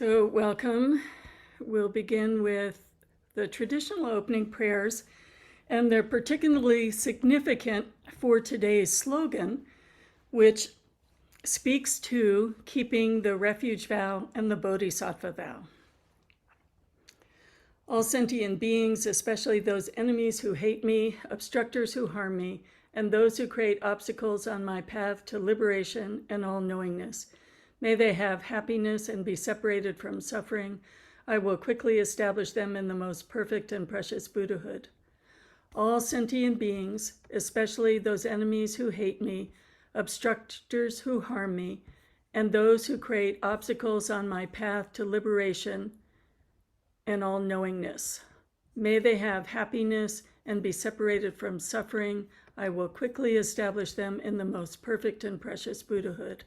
So welcome. We'll begin with the traditional opening prayers, and they're particularly significant for today's slogan, which speaks to keeping the refuge vow and the bodhisattva vow. All sentient beings, especially those enemies who hate me, obstructors who harm me, and those who create obstacles on my path to liberation and all-knowingness, may they have happiness and be separated from suffering. I will quickly establish them in the most perfect and precious Buddhahood. All sentient beings, especially those enemies who hate me, obstructors who harm me, and those who create obstacles on my path to liberation and all-knowingness, may they have happiness and be separated from suffering. I will quickly establish them in the most perfect and precious Buddhahood.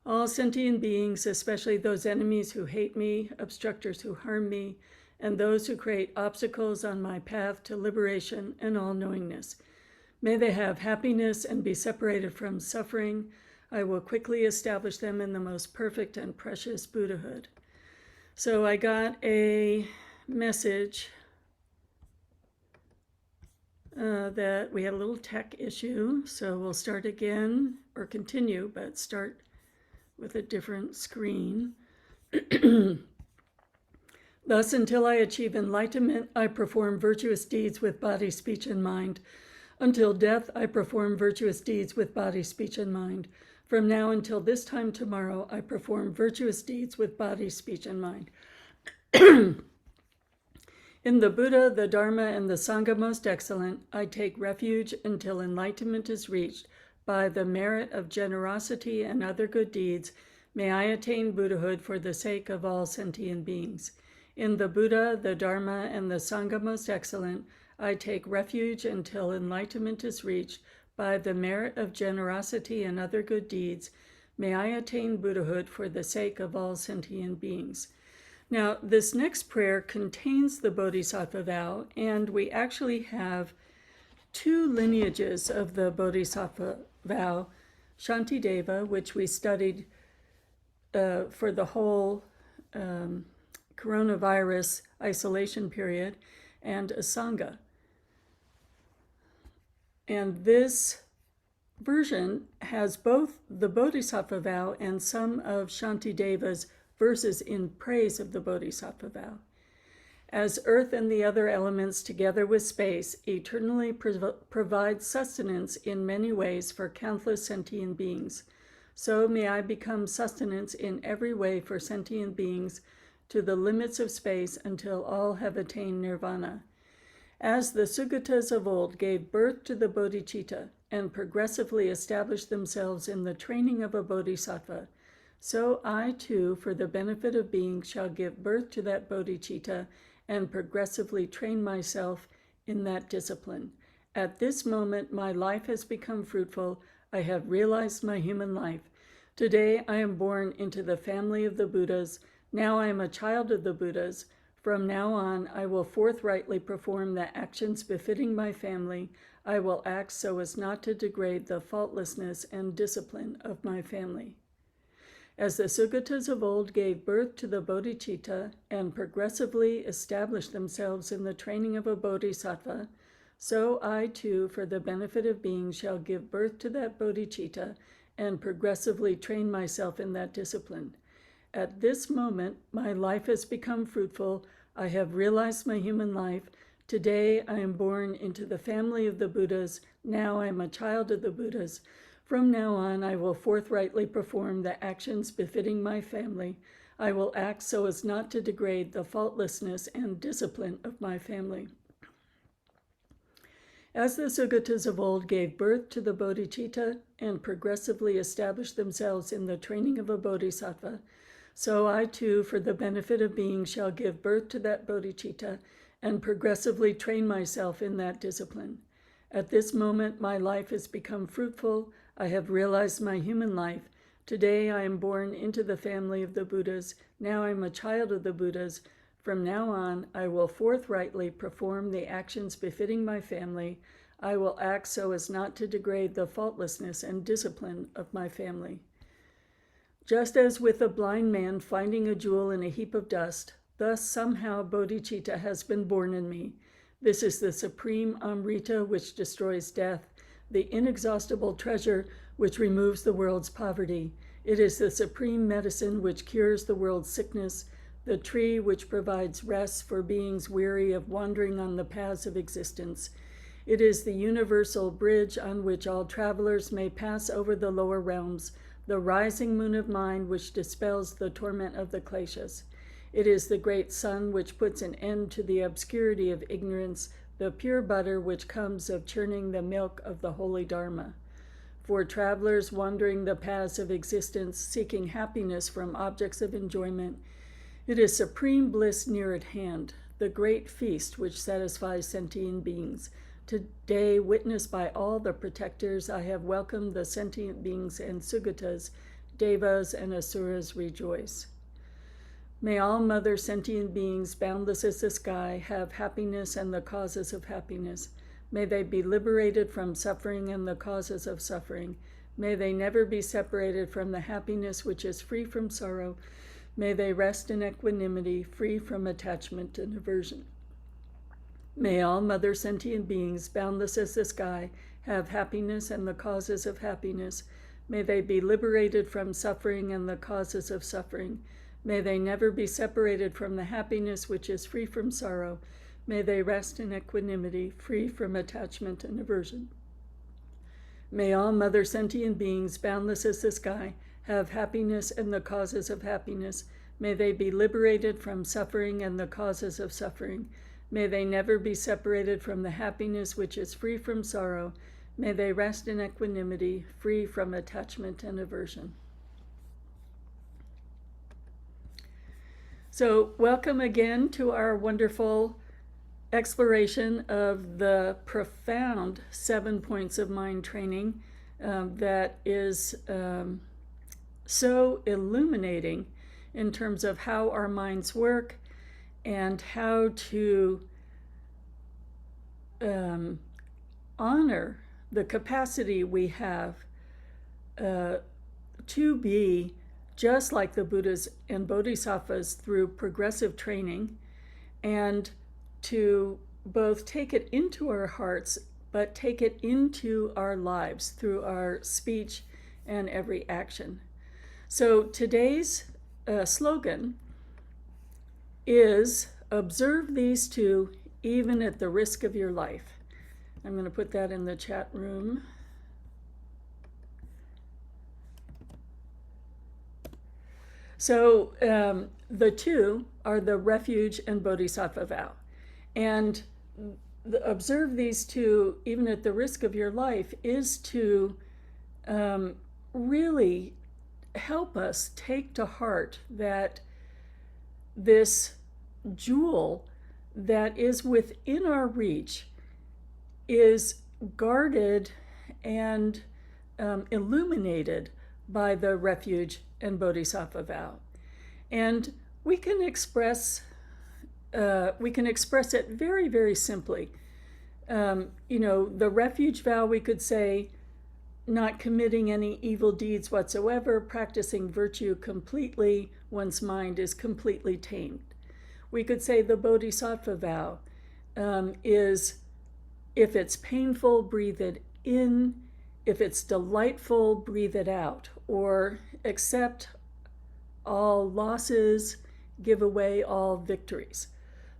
All sentient beings, especially those enemies who hate me, obstructors who harm me, and those who create obstacles on my path to liberation and all-knowingness, may they have happiness and be separated from suffering. I will quickly establish them in the most perfect and precious Buddhahood. So I got a message that we had a little tech issue, so we'll start again, or continue, but start with a different screen. Thus, until I achieve enlightenment, I perform virtuous deeds with body, speech, and mind. Until death, I perform virtuous deeds with body, speech, and mind. From now until this time tomorrow, I perform virtuous deeds with body, speech, and mind. In the Buddha, the Dharma, and the Sangha most excellent, I take refuge until enlightenment is reached. By the merit of generosity and other good deeds, may I attain Buddhahood for the sake of all sentient beings. In the Buddha, the Dharma, and the Sangha most excellent, I take refuge until enlightenment is reached. By the merit of generosity and other good deeds, may I attain Buddhahood for the sake of all sentient beings. Now, this next prayer contains the Bodhisattva vow, and we actually have two lineages of the Bodhisattva vow, Shantideva, which we studied for the whole coronavirus isolation period, and Asanga. And this version has both the Bodhisattva vow and some of Shantideva's verses in praise of the Bodhisattva vow. As earth and the other elements, together with space, eternally provide sustenance in many ways for countless sentient beings, so may I become sustenance in every way for sentient beings to the limits of space until all have attained nirvana. As the Sugatas of old gave birth to the bodhicitta and progressively established themselves in the training of a bodhisattva, so I too, for the benefit of beings, shall give birth to that bodhicitta and progressively train myself in that discipline. At this moment, my life has become fruitful. I have realized my human life. Today, I am born into the family of the Buddhas. Now I am a child of the Buddhas. From now on, I will forthrightly perform the actions befitting my family. I will act so as not to degrade the faultlessness and discipline of my family. As the Sugatas of old gave birth to the bodhicitta and progressively established themselves in the training of a bodhisattva, so I too, for the benefit of beings, shall give birth to that bodhicitta and progressively train myself in that discipline. At this moment, my life has become fruitful. I have realized my human life. Today, I am born into the family of the Buddhas. Now I am a child of the Buddhas. From now on, I will forthrightly perform the actions befitting my family. I will act so as not to degrade the faultlessness and discipline of my family. As the Sugatas of old gave birth to the bodhicitta and progressively established themselves in the training of a bodhisattva, so I too, for the benefit of beings, shall give birth to that bodhicitta and progressively train myself in that discipline. At this moment, my life has become fruitful. I have realized my human life. Today, I am born into the family of the Buddhas. Now I am a child of the Buddhas. From now on, I will forthrightly perform the actions befitting my family. I will act so as not to degrade the faultlessness and discipline of my family. Just as with a blind man finding a jewel in a heap of dust, thus somehow bodhicitta has been born in me. This is the supreme Amrita which destroys death, the inexhaustible treasure which removes the world's poverty. It is the supreme medicine which cures the world's sickness, the tree which provides rest for beings weary of wandering on the paths of existence. It is the universal bridge on which all travelers may pass over the lower realms, the rising moon of mind which dispels the torment of the kleshas. It is the great sun which puts an end to the obscurity of ignorance, the pure butter which comes of churning the milk of the holy Dharma. For travelers wandering the paths of existence, seeking happiness from objects of enjoyment, it is supreme bliss near at hand, the great feast which satisfies sentient beings. Today, witnessed by all the protectors, I have welcomed the sentient beings and sugatas, devas, and asuras rejoice. May all mother sentient beings, boundless as the sky, have happiness and the causes of happiness. May they be liberated from suffering and the causes of suffering. May they never be separated from the happiness which is free from sorrow. May they rest in equanimity, free from attachment and aversion. May all mother sentient beings, boundless as the sky, have happiness and the causes of happiness. May they be liberated from suffering and the causes of suffering. May they never be separated from the happiness which is free from sorrow. May they rest in equanimity, free from attachment and aversion. May all mother sentient beings, boundless as the sky, have happiness and the causes of happiness. May they be liberated from suffering and the causes of suffering. May they never be separated from the happiness which is free from sorrow. May they rest in equanimity, free from attachment and aversion. So, welcome again to our wonderful exploration of the profound 7 points of mind training that is so illuminating in terms of how our minds work and how to honor the capacity we have to be just like the Buddhas and Bodhisattvas through progressive training, and to both take it into our hearts, but take it into our lives through our speech and every action. So today's slogan is observe these two even at the risk of your life. I'm going to put that in the chat room. So the two are the refuge and bodhisattva vow. And observe these two even at the risk of your life is to really help us take to heart that this jewel that is within our reach is guarded and illuminated by the refuge and bodhisattva vow. And we can express it very, very simply. The refuge vow, we could say, not committing any evil deeds whatsoever, practicing virtue completely, one's mind is completely tamed. We could say the bodhisattva vow is, if it's painful, breathe it in. If it's delightful, breathe it out. Or accept all losses, give away all victories.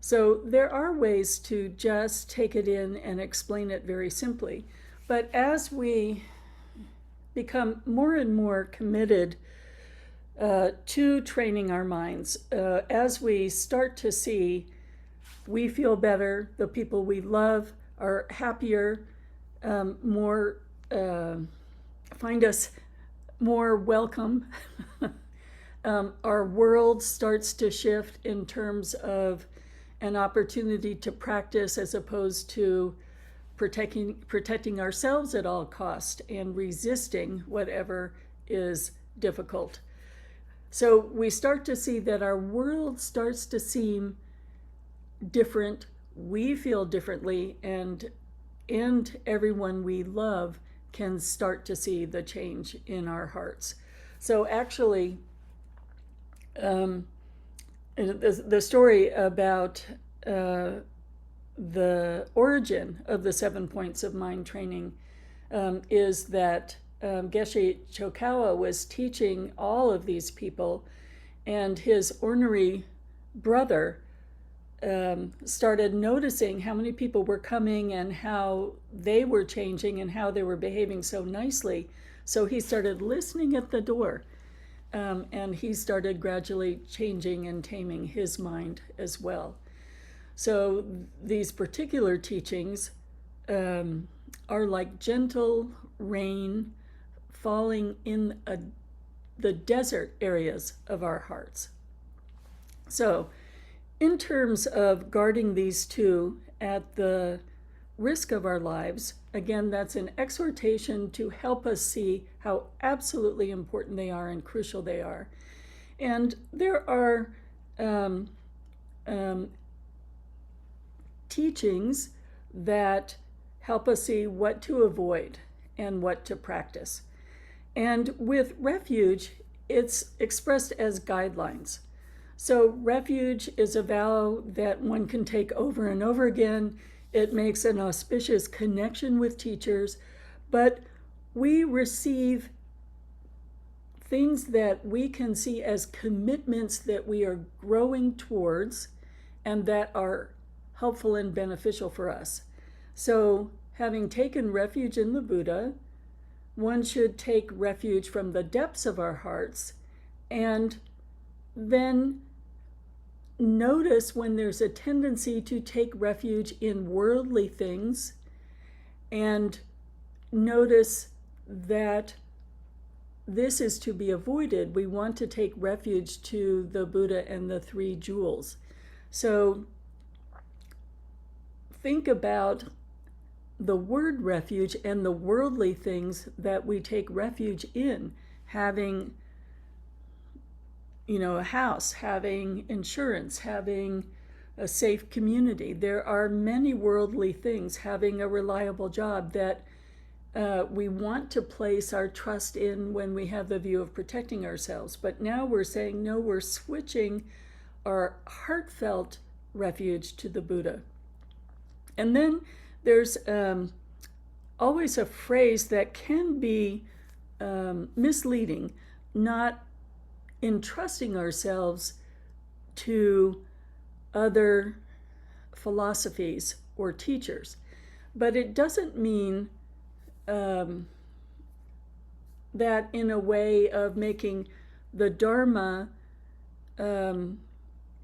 So there are ways to just take it in and explain it very simply. But as we become more and more committed to training our minds, as we start to see we feel better, the people we love are happier, more find us more welcome. Our world starts to shift in terms of an opportunity to practice as opposed to protecting ourselves at all cost and resisting whatever is difficult. So we start to see that our world starts to seem different. We feel differently, and everyone we love can start to see the change in our hearts. So actually, the story about the origin of the 7 points of mind training is that Geshe Chokawa was teaching all of these people, and his ornery brother started noticing how many people were coming and how they were changing and how they were behaving so nicely. So he started listening at the door, and he started gradually changing and taming his mind as well. So these particular teachings are like gentle rain falling in the desert areas of our hearts. So in terms of guarding these two at the risk of our lives, again, that's an exhortation to help us see how absolutely important they are and crucial they are. And there are teachings that help us see what to avoid and what to practice. And with refuge, it's expressed as guidelines. So refuge is a vow that one can take over and over again. It makes an auspicious connection with teachers, but we receive things that we can see as commitments that we are growing towards and that are helpful and beneficial for us. So having taken refuge in the Buddha, one should take refuge from the depths of our hearts and then notice when there's a tendency to take refuge in worldly things, and notice that this is to be avoided. We want to take refuge to the Buddha and the three jewels. So think about the word refuge and the worldly things that we take refuge in, having a house, having insurance, having a safe community. There are many worldly things, having a reliable job that we want to place our trust in when we have the view of protecting ourselves. But now we're saying, no, we're switching our heartfelt refuge to the Buddha. And then there's always a phrase that can be misleading, not entrusting ourselves to other philosophies or teachers. But it doesn't mean that in a way of making the Dharma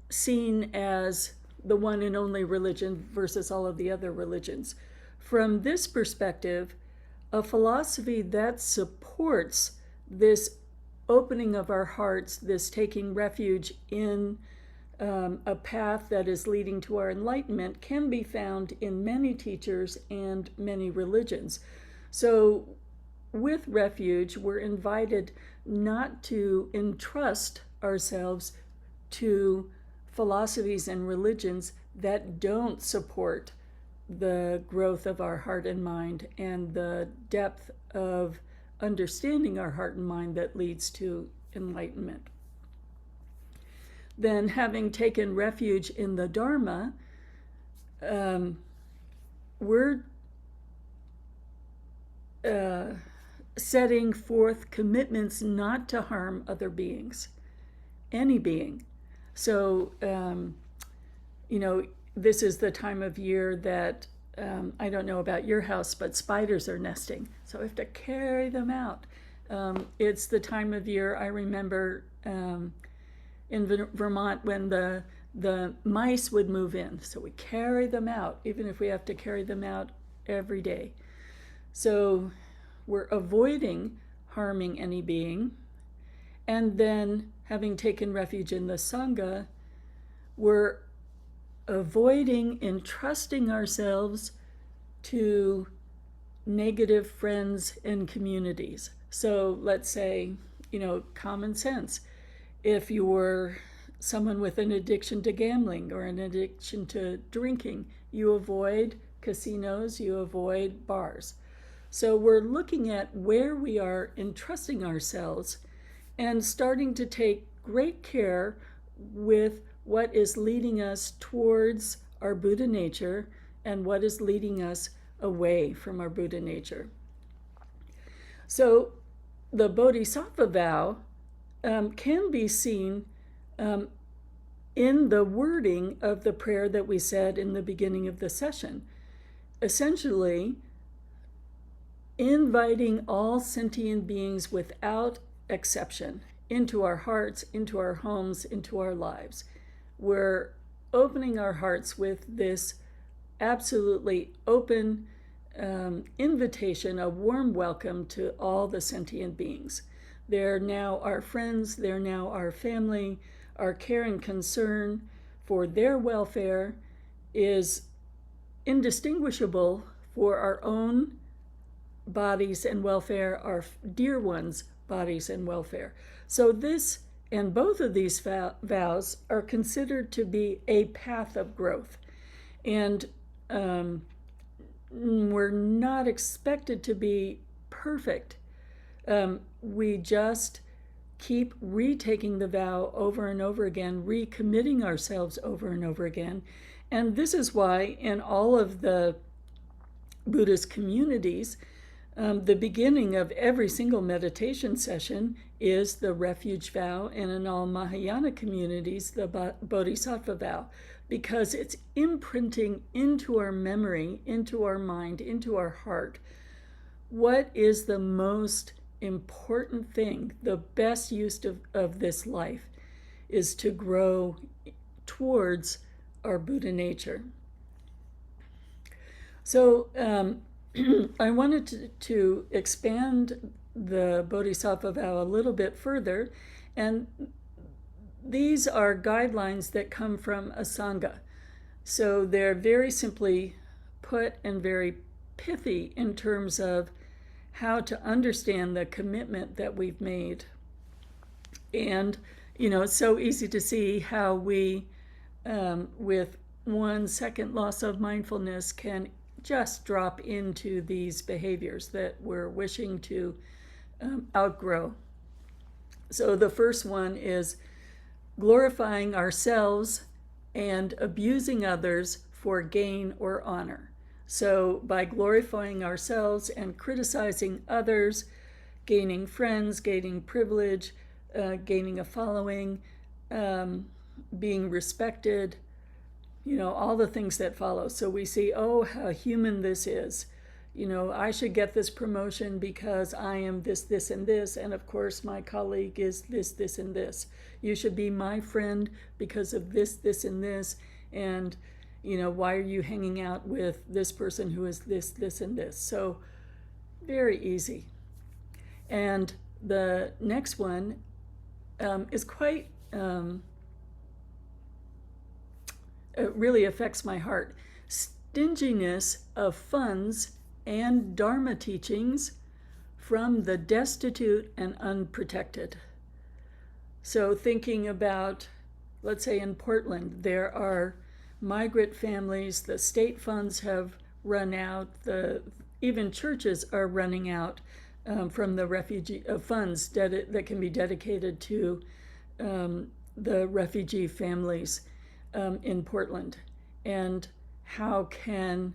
seen as the one and only religion versus all of the other religions. From this perspective, a philosophy that supports this opening of our hearts, this taking refuge in a path that is leading to our enlightenment, can be found in many teachers and many religions. So with refuge, we're invited not to entrust ourselves to philosophies and religions that don't support the growth of our heart and mind and the depth of understanding our heart and mind that leads to enlightenment. Then, having taken refuge in the Dharma, we're setting forth commitments not to harm other beings, any being. So, this is the time of year that, I don't know about your house, but spiders are nesting. So we have to carry them out. It's the time of year, I remember in Vermont when the mice would move in. So we carry them out, even if we have to carry them out every day. So we're avoiding harming any being. And then, having taken refuge in the Sangha, we're avoiding entrusting ourselves to negative friends and communities. So let's say, common sense. If you're someone with an addiction to gambling or an addiction to drinking, you avoid casinos, you avoid bars. So we're looking at where we are entrusting ourselves and starting to take great care with what is leading us towards our Buddha nature and what is leading us away from our Buddha nature. So the Bodhisattva vow can be seen in the wording of the prayer that we said in the beginning of the session. Essentially, inviting all sentient beings without exception into our hearts, into our homes, into our lives. We're opening our hearts with this absolutely open invitation, a warm welcome to all the sentient beings. They're now our friends, they're now our family. Our care and concern for their welfare is indistinguishable for our own bodies and welfare, our dear ones' bodies and welfare. So this and both of these vows are considered to be a path of growth. And we're not expected to be perfect. We just keep retaking the vow over and over again, recommitting ourselves over and over again. And this is why in all of the Buddhist communities, the beginning of every single meditation session is the refuge vow, and in all Mahayana communities, the Bodhisattva vow, because it's imprinting into our memory, into our mind, into our heart, what is the most important thing, the best use of this life is to grow towards our Buddha nature. So I wanted to expand the Bodhisattva vow a little bit further, and these are guidelines that come from a Sangha. So they're very simply put and very pithy in terms of how to understand the commitment that we've made. And, it's so easy to see how we, with 1 second loss of mindfulness, can just drop into these behaviors that we're wishing to outgrow. So the first one is glorifying ourselves and abusing others for gain or honor. So by glorifying ourselves and criticizing others, gaining friends, gaining privilege, gaining a following, being respected, all the things that follow. So we see, oh, how human this is. I should get this promotion because I am this, this, and this. And of course, my colleague is this, this, and this. You should be my friend because of this, this, and this. And, why are you hanging out with this person who is this, this, and this? So very easy. And the next one is quite, it really affects my heart. Stinginess of funds and Dharma teachings from the destitute and unprotected. So thinking about, let's say in Portland, there are migrant families, the state funds have run out, even churches are running out from the refugee funds that can be dedicated to the refugee families in Portland. And how can,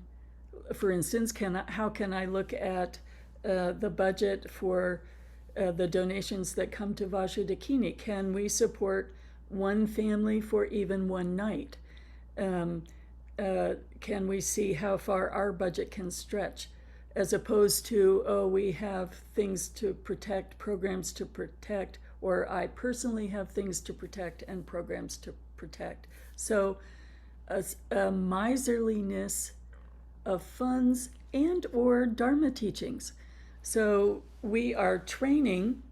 for instance, how can I look at the budget for the donations that come to Vajra Dakini? Can we support one family for even one night? Can we see how far our budget can stretch, as opposed to, we have things to protect, programs to protect, or I personally have things to protect and programs to protect. So a miserliness of funds and or Dharma teachings. So we are training,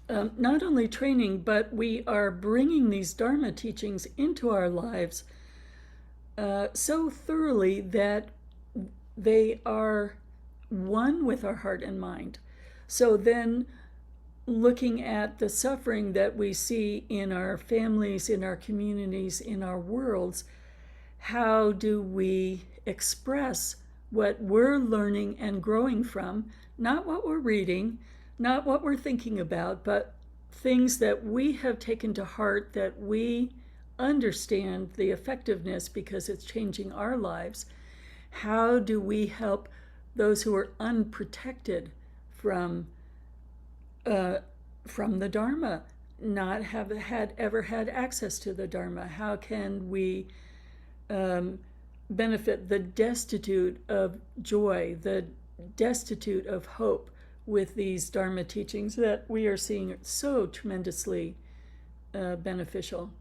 not only training, but we are bringing these Dharma teachings into our lives so thoroughly that they are one with our heart and mind. So then looking at the suffering that we see in our families, in our communities, in our worlds, how do we express what we're learning and growing from, not what we're reading, not what we're thinking about, but things that we have taken to heart, that we understand the effectiveness because it's changing our lives. How do we help those who are unprotected from the Dharma, not have ever had access to the Dharma? How can we benefit the destitute of joy, the destitute of hope with these Dharma teachings that we are seeing so tremendously beneficial?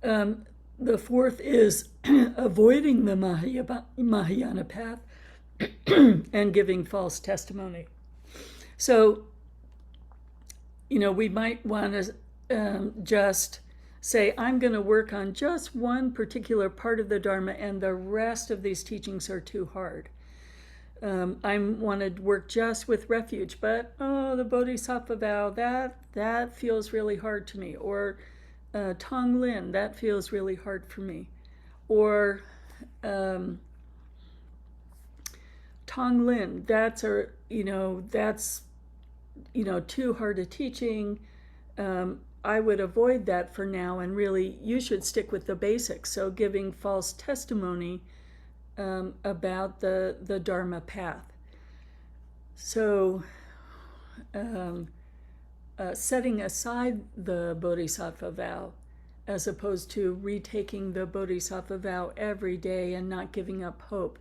The fourth is avoiding the Mahayana path and giving false testimony. So, we might want to just say, I'm going to work on just one particular part of the Dharma and the rest of these teachings are too hard. I want to work just with refuge, but the Bodhisattva vow, that feels really hard to me. Or Tong Lin, that feels really hard for me. Or Tong Lin, that's too hard a teaching. I would avoid that for now, and really you should stick with the basics. So giving false testimony about the Dharma path. So setting aside the Bodhisattva vow as opposed to retaking the Bodhisattva vow every day and not giving up hope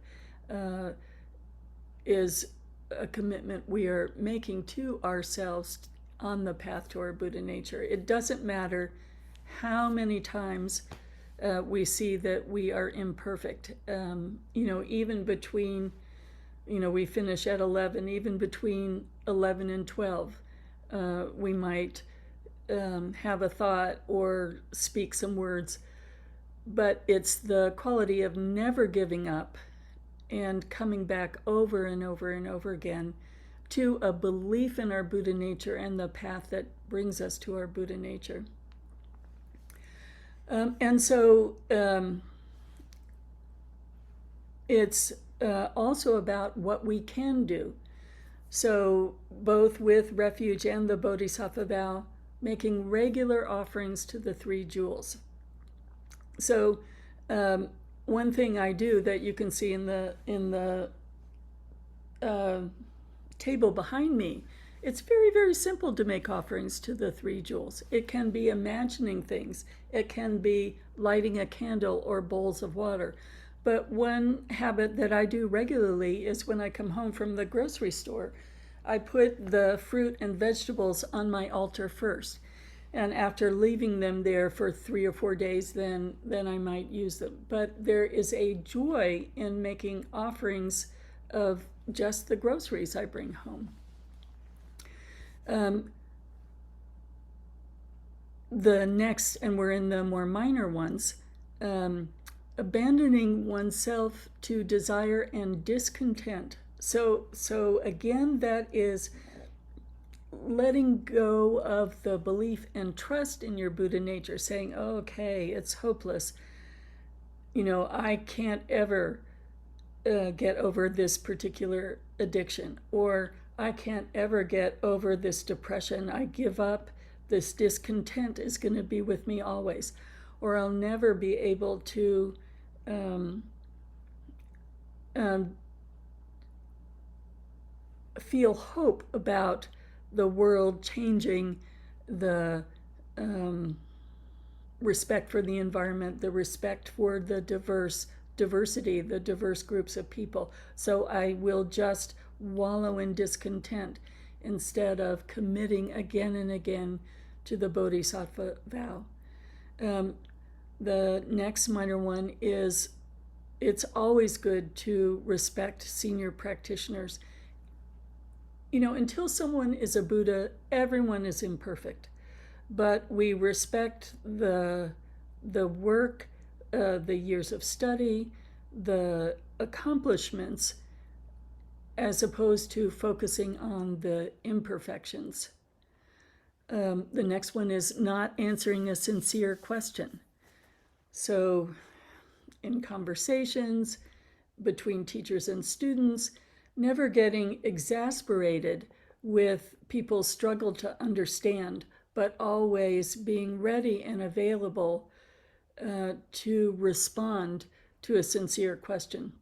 is a commitment we are making to ourselves on the path to our Buddha nature. It doesn't matter how many times we see that we are imperfect. Even between, we finish at 11, even between 11 and 12, we might have a thought or speak some words, but it's the quality of never giving up and coming back over and over and over again to a belief in our Buddha nature and the path that brings us to our Buddha nature. It's also about what we can do. So both with refuge and the Bodhisattva vow, making regular offerings to the three jewels. So one thing I do that you can see in the table behind me, it's very, very simple to make offerings to the three jewels. It can be imagining things. It can be lighting a candle or bowls of water. But one habit that I do regularly is when I come home from the grocery store, I put the fruit and vegetables on my altar first. And after leaving them there for 3 or 4 days, then I might use them. But there is a joy in making offerings of just the groceries I bring home. The next, and we're in the more minor ones, abandoning oneself to desire and discontent. So again, that is letting go of the belief and trust in your Buddha nature, saying, oh, okay, it's hopeless. I can't ever get over this particular addiction, or I can't ever get over this depression. I give up. This discontent is going to be with me always, or I'll never be able to feel hope about the world changing, the respect for the environment, the respect for the diversity, the diverse groups of people. So I will just wallow in discontent instead of committing again and again to the Bodhisattva vow. The next minor one is it's always good to respect senior practitioners. Until someone is a Buddha, everyone is imperfect. But we respect the work, the years of study, the accomplishments, as opposed to focusing on the imperfections. The next one is not answering a sincere question. So in conversations between teachers and students, never getting exasperated with people's struggle to understand, but always being ready and available to respond to a sincere question.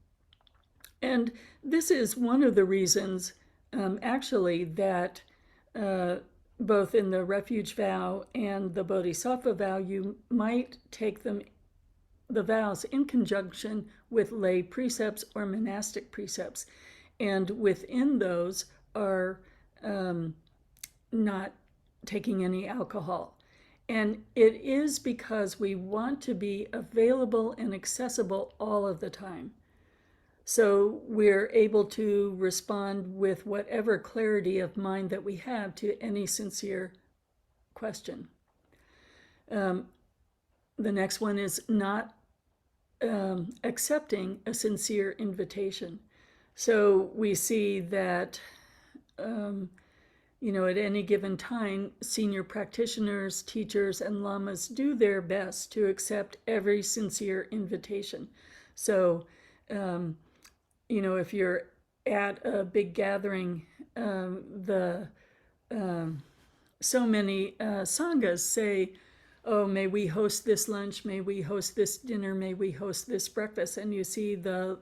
And this is one of the reasons, actually, that both in the refuge vow and the bodhisattva vow, you might take the vows in conjunction with lay precepts or monastic precepts. And within those are not taking any alcohol. And it is because we want to be available and accessible all of the time. So we're able to respond with whatever clarity of mind that we have to any sincere question. The next one is not accepting a sincere invitation. So we see that, at any given time, senior practitioners, teachers, and lamas do their best to accept every sincere invitation. So, if you're at a big gathering, so many sanghas say, oh, may we host this lunch, may we host this dinner, may we host this breakfast. And you see the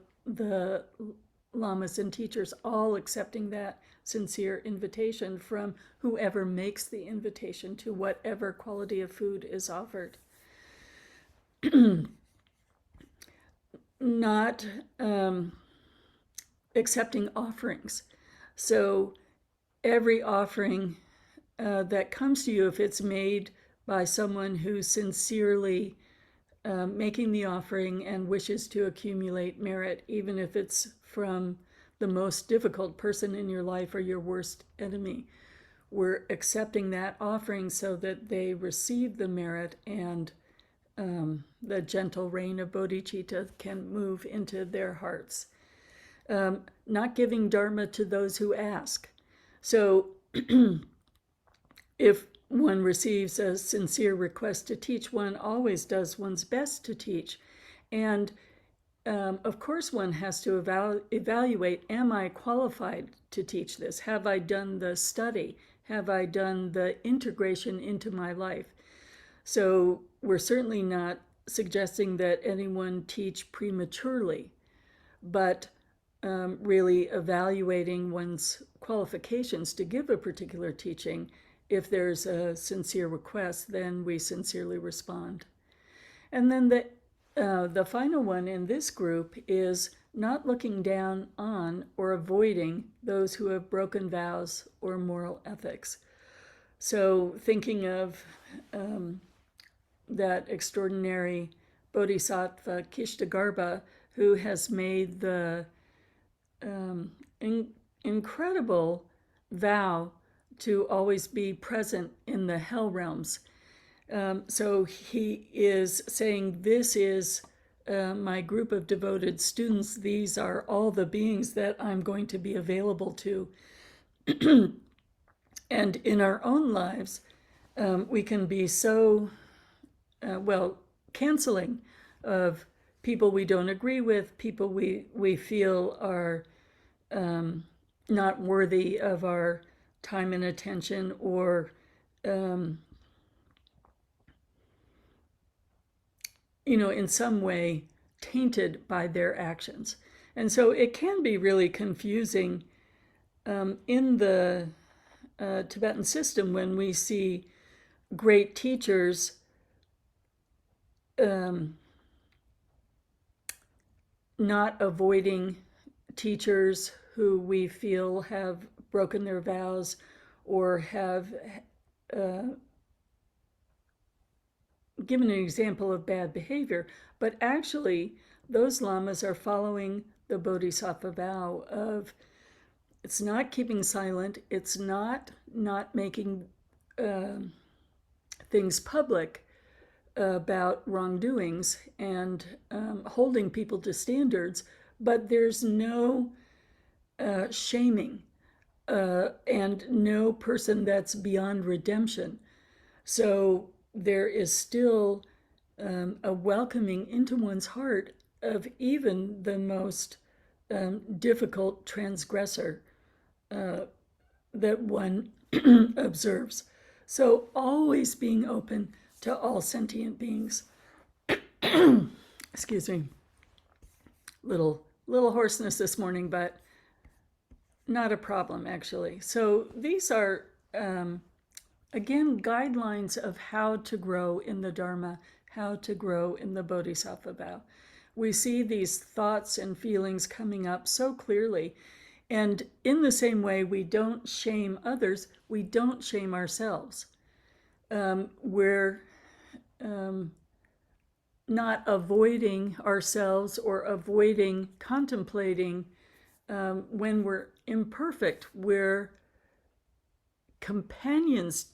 lamas and teachers all accepting that sincere invitation from whoever makes the invitation to whatever quality of food is offered. Not accepting offerings. So every offering that comes to you, if it's made by someone who's sincerely making the offering and wishes to accumulate merit, even if it's from the most difficult person in your life or your worst enemy, we're accepting that offering so that they receive the merit and the gentle rain of bodhicitta can move into their hearts. Not giving dharma to those who ask. So if one receives a sincere request to teach, one always does one's best to teach. And of course, one has to evaluate, am I qualified to teach this? Have I done the study? Have I done the integration into my life? So we're certainly not suggesting that anyone teach prematurely, but really evaluating one's qualifications to give a particular teaching. If there's a sincere request, then we sincerely respond. And then the final one in this group is not looking down on or avoiding those who have broken vows or moral ethics. So thinking of that extraordinary bodhisattva Kishtagarbha, who has made the incredible vow to always be present in the hell realms. So he is saying, this is my group of devoted students. These are all the beings that I'm going to be available to. And in our own lives, we can be so, canceling of people we don't agree with, people we feel are not worthy of our time and attention, or in some way tainted by their actions. And so it can be really confusing in the Tibetan system when we see great teachers not avoiding teachers who we feel have broken their vows or have given an example of bad behavior, but actually those lamas are following the bodhisattva vow of, it's not keeping silent, it's not making things public about wrongdoings and holding people to standards, but there's no shaming and no person that's beyond redemption. So there is still a welcoming into one's heart of even the most difficult transgressor that one observes. So always being open to all sentient beings. Excuse me. Little hoarseness this morning, but not a problem actually. So these are again guidelines of how to grow in the Dharma, how to grow in the Bodhisattva vow. We see these thoughts and feelings coming up so clearly. And in the same way, we don't shame others, we don't shame ourselves. We're not avoiding ourselves or avoiding contemplating when we're imperfect. We're companions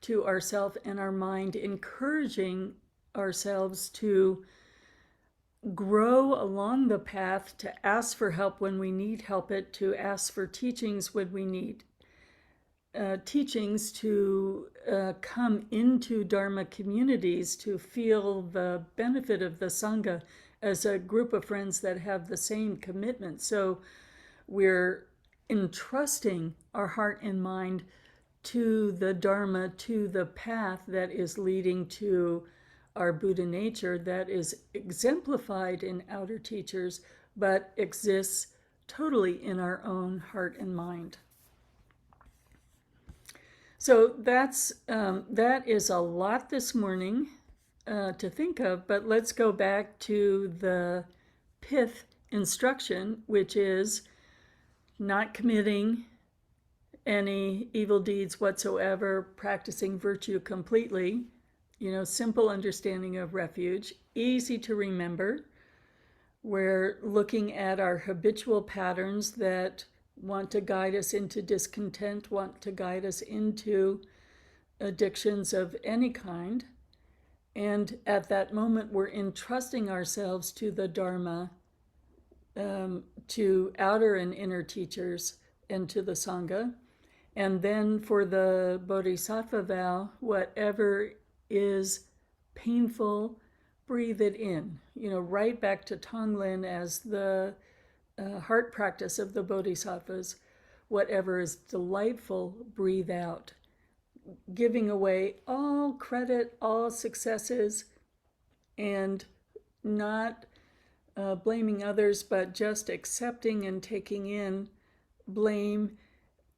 to ourselves and our mind, encouraging ourselves to grow along the path, to ask for help when we need help, to ask for teachings when we need teachings, to come into Dharma communities, to feel the benefit of the Sangha as a group of friends that have the same commitment. So we're entrusting our heart and mind to the Dharma, to the path that is leading to our Buddha nature, that is exemplified in outer teachers, but exists totally in our own heart and mind. So that is a lot this morning to think of, but let's go back to the pith instruction, which is not committing any evil deeds whatsoever, practicing virtue completely, simple understanding of refuge, easy to remember. We're looking at our habitual patterns that want to guide us into discontent, want to guide us into addictions of any kind. And at that moment, we're entrusting ourselves to the Dharma, to outer and inner teachers, and to the Sangha. And then for the Bodhisattva vow, whatever is painful, breathe it in. Right back to Tonglen as the heart practice of the Bodhisattvas. Whatever is delightful, breathe out. Giving away all credit, all successes, and not blaming others, but just accepting and taking in blame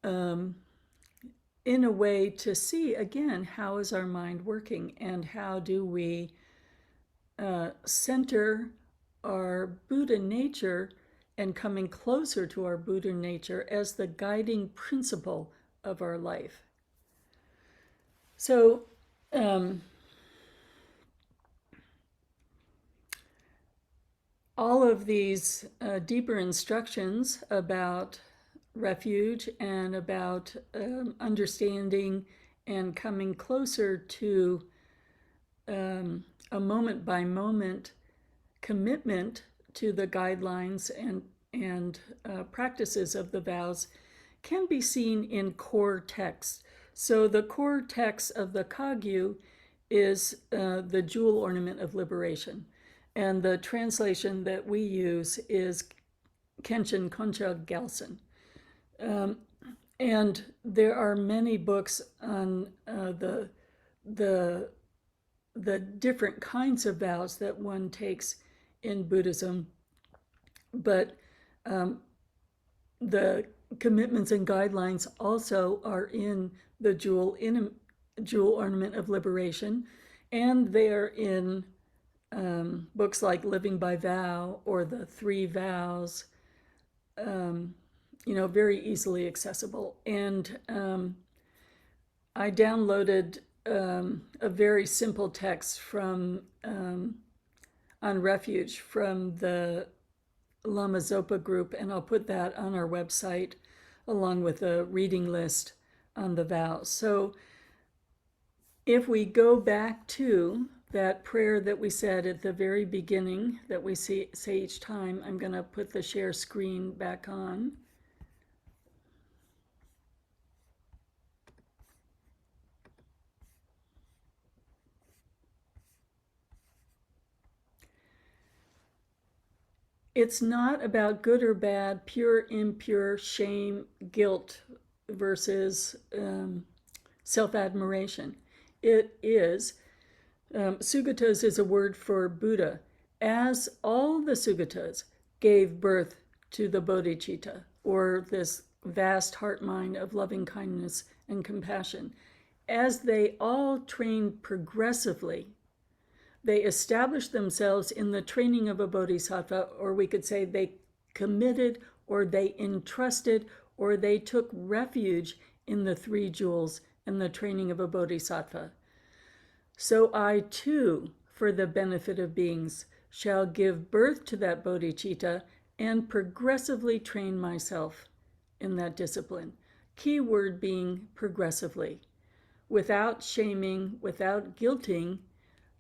in a way to see, again, how is our mind working and how do we center our Buddha nature and coming closer to our Buddha nature as the guiding principle of our life. So all of these deeper instructions about refuge and about understanding and coming closer to a moment by moment commitment to the guidelines and practices of the vows can be seen in core texts. So the core text of the Kagyu is the jewel ornament of liberation. And the translation that we use is Kenshin Koncha Gelsen. And there are many books on the different kinds of vows that one takes in Buddhism, but the commitments and guidelines also are in the jewel ornament of liberation, and they are in books like Living by Vow or the Three Vows, very easily accessible. And I downloaded a very simple text from on refuge from the Lama Zopa group, and I'll put that on our website along with a reading list on the vows. So if we go back to that prayer that we said at the very beginning that we say each time, I'm going to put the share screen back on. It's not about good or bad, pure, impure, shame, guilt, versus self-admiration. It is, Sugatas is a word for Buddha. As all the Sugatas gave birth to the bodhicitta, or this vast heart mind of loving kindness and compassion, as they all trained progressively, they established themselves in the training of a bodhisattva, or we could say they committed, or they entrusted, or they took refuge in the three jewels and the training of a bodhisattva. So I too, for the benefit of beings, shall give birth to that bodhicitta and progressively train myself in that discipline. Key word being progressively, without shaming, without guilting,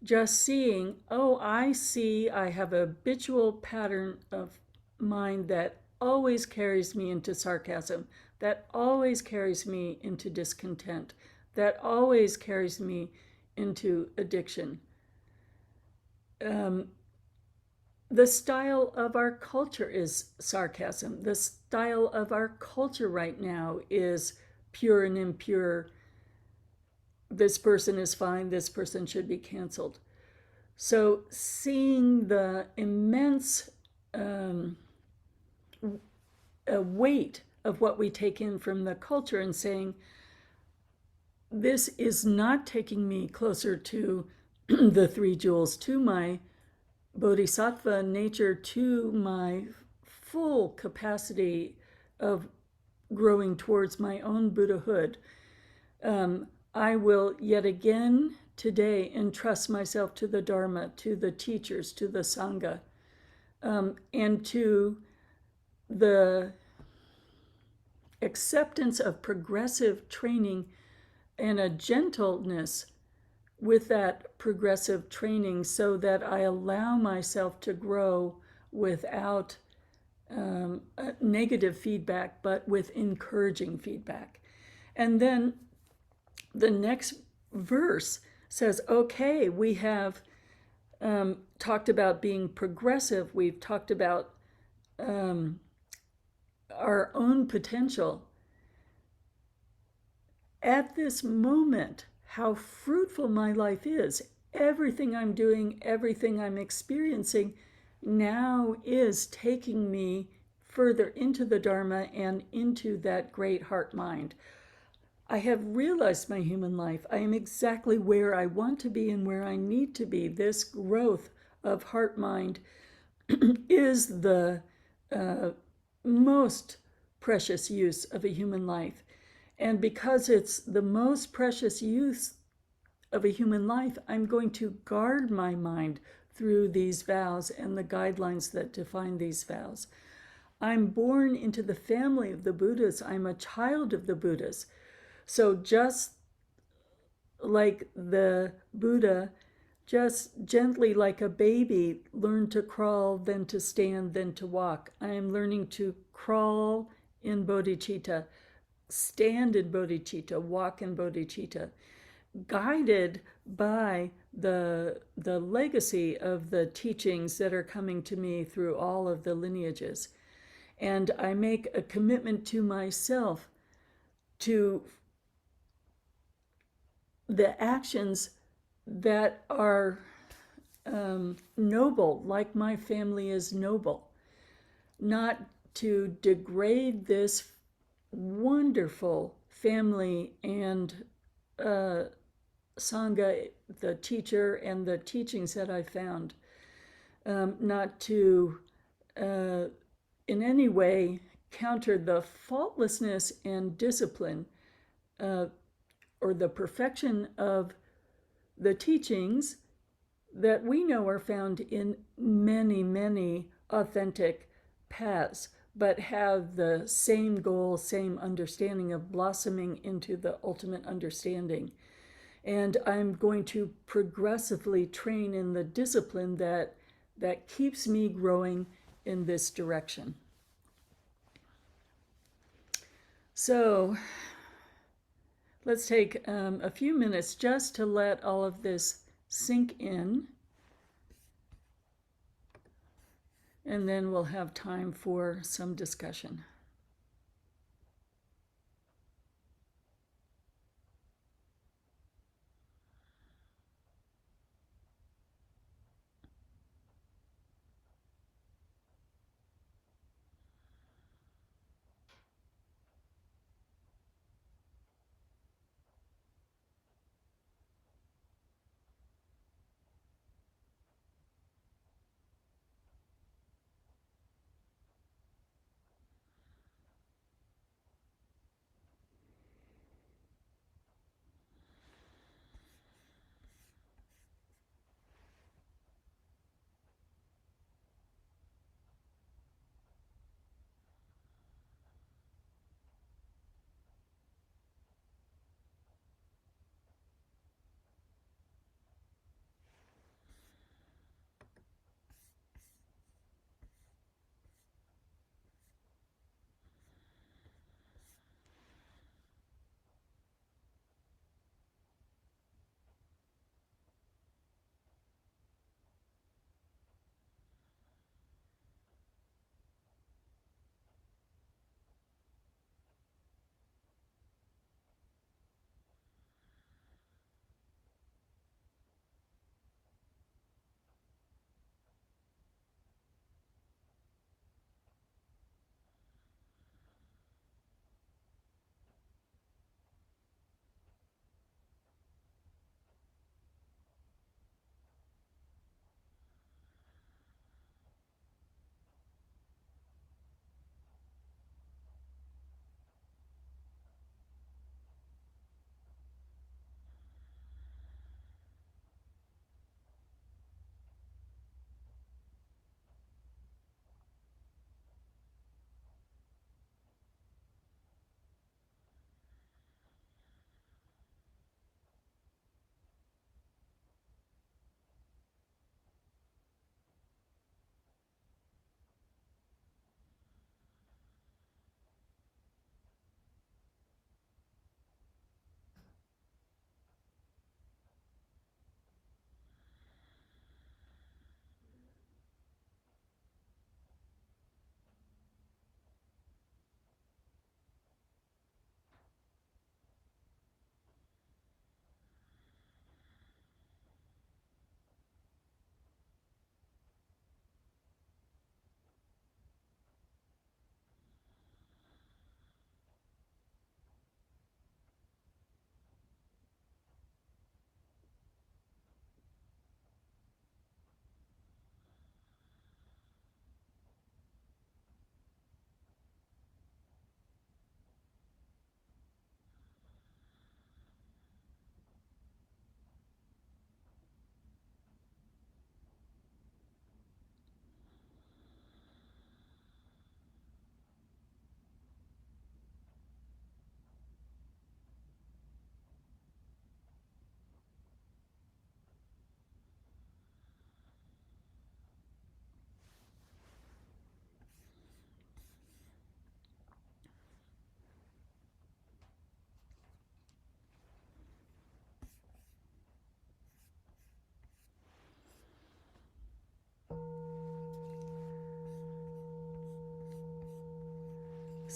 just seeing, oh, I see I have a habitual pattern of mind that always carries me into sarcasm, that always carries me into discontent, that always carries me into addiction. The style of our culture is sarcasm. The style of our culture right now is pure and impure. This person is fine, this person should be canceled. So seeing the immense weight of what we take in from the culture and saying, this is not taking me closer to the three jewels, to my bodhisattva nature, to my full capacity of growing towards my own Buddhahood. I will yet again today entrust myself to the Dharma, to the teachers, to the Sangha, and to the acceptance of progressive training and a gentleness with that progressive training, so that I allow myself to grow without negative feedback, but with encouraging feedback. And then the next verse says, okay, we have talked about being progressive. We've talked about our own potential. At this moment, how fruitful my life is. Everything I'm doing, everything I'm experiencing now is taking me further into the Dharma and into that great heart mind. I have realized my human life. I am exactly where I want to be and where I need to be. This growth of heart mind is the most precious use of a human life. And because it's the most precious use of a human life, I'm going to guard my mind through these vows and the guidelines that define these vows. I'm born into the family of the Buddhas. I'm a child of the Buddhas. So just like the Buddha, just gently like a baby, learned to crawl, then to stand, then to walk. I am learning to crawl in bodhicitta, stand in bodhicitta, walk in bodhicitta, guided by the legacy of the teachings that are coming to me through all of the lineages. And I make a commitment to myself to the actions that are noble, like my family is noble, not to degrade this wonderful family and Sangha, the teacher, and the teachings that I found, not to in any way counter the faultlessness and discipline or the perfection of the teachings that we know are found in many, many authentic paths, but have the same goal, same understanding of blossoming into the ultimate understanding. And I'm going to progressively train in the discipline that keeps me growing in this direction. So let's take a few minutes just to let all of this sink in. And then we'll have time for some discussion.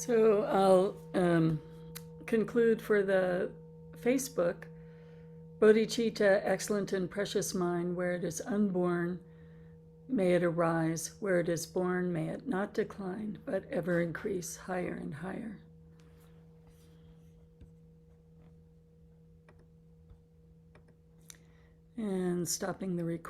So I'll conclude for the Facebook. Bodhicitta, excellent and precious mind, where it is unborn, may it arise. Where it is born, may it not decline, but ever increase higher and higher. And stopping the recording.